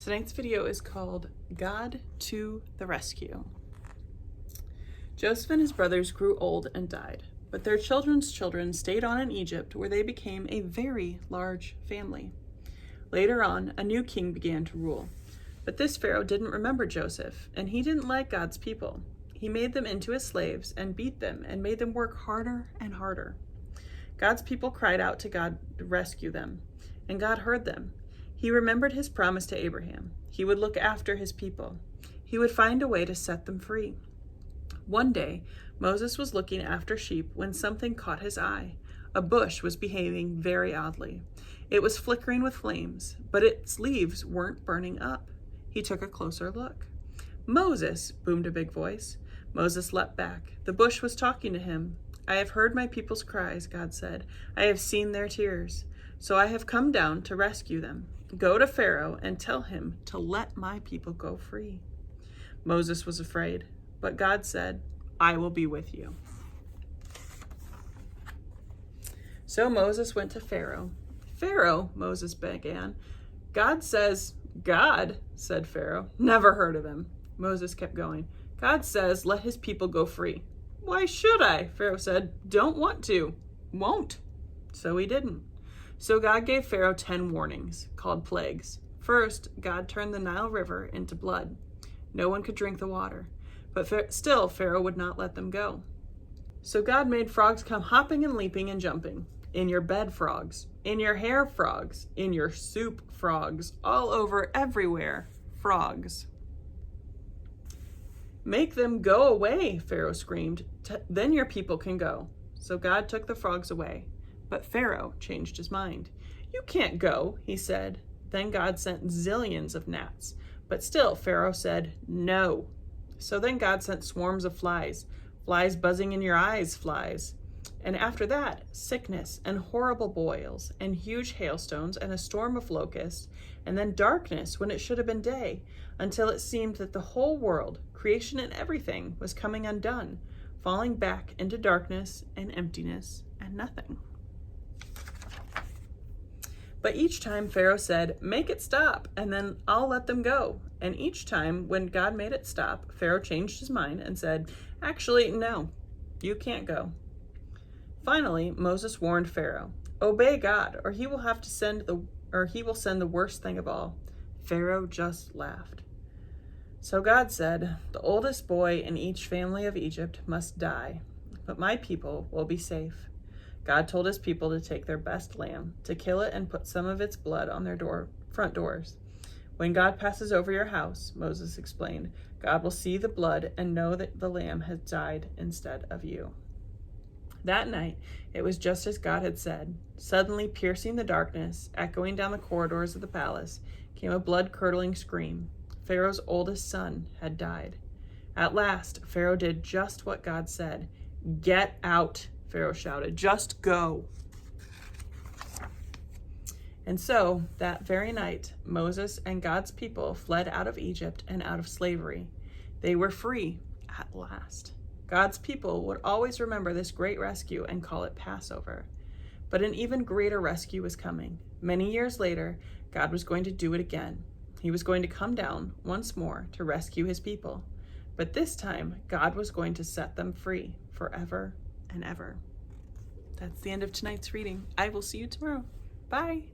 Tonight's video is called God to the Rescue. Joseph and his brothers grew old and died, but their children's children stayed on in Egypt, where they became a very large family. Later on, a new king began to rule, but this Pharaoh didn't remember Joseph, and he didn't like God's people. He made them into his slaves and beat them and made them work harder and harder. God's people cried out to God to rescue them, and God heard them. He remembered his promise to Abraham. He would look after his people. He would find a way to set them free. One day, Moses was looking after sheep when something caught his eye. A bush was behaving very oddly. It was flickering with flames, but its leaves weren't burning up. He took a closer look. "Moses!" boomed a big voice. Moses leapt back. The bush was talking to him. "I have heard my people's cries," God said. "I have seen their tears. So I have come down to rescue them. Go to Pharaoh and tell him to let my people go free." Moses was afraid, but God said, "I will be with you." So Moses went to Pharaoh. "Pharaoh," Moses began. "God says," "God," said Pharaoh. "Never heard of him." Moses kept going. "God says, let his people go free." "Why should I?" Pharaoh said. "Don't want to." "Won't." So he didn't. So God gave Pharaoh 10 warnings, called plagues. First, God turned the Nile River into blood. No one could drink the water, but still Pharaoh would not let them go. So God made frogs come hopping and leaping and jumping. In your bed, frogs. In your hair, frogs. In your soup, frogs. All over, everywhere, frogs. "Make them go away," Pharaoh screamed. "Then your people can go." So God took the frogs away. But Pharaoh changed his mind. "You can't go," he said. Then God sent zillions of gnats. But still Pharaoh said no. So then God sent swarms of flies. "Flies buzzing in your eyes, flies." And after that, sickness and horrible boils and huge hailstones and a storm of locusts, and then darkness when it should have been day, until it seemed that the whole world, creation and everything, was coming undone, falling back into darkness and emptiness and nothing. But each time Pharaoh said, "Make it stop, and then I'll let them go." And each time when God made it stop, Pharaoh changed his mind and said, "Actually, no, you can't go." Finally, Moses warned Pharaoh, "Obey God, or he will send the worst thing of all." Pharaoh just laughed. So God said, "The oldest boy in each family of Egypt must die, but my people will be safe." God told his people to take their best lamb, to kill it and put some of its blood on their front doors. "When God passes over your house," Moses explained, "God will see the blood and know that the lamb has died instead of you." That night, it was just as God had said. Suddenly, piercing the darkness, echoing down the corridors of the palace, came a blood-curdling scream. Pharaoh's oldest son had died. At last, Pharaoh did just what God said. "Get out," Pharaoh shouted. "Just go." And so, that very night, Moses and God's people fled out of Egypt and out of slavery. They were free at last. God's people would always remember this great rescue and call it Passover. But an even greater rescue was coming. Many years later, God was going to do it again. He was going to come down once more to rescue his people. But this time, God was going to set them free forever and ever. That's the end of tonight's reading. I will see you tomorrow. Bye.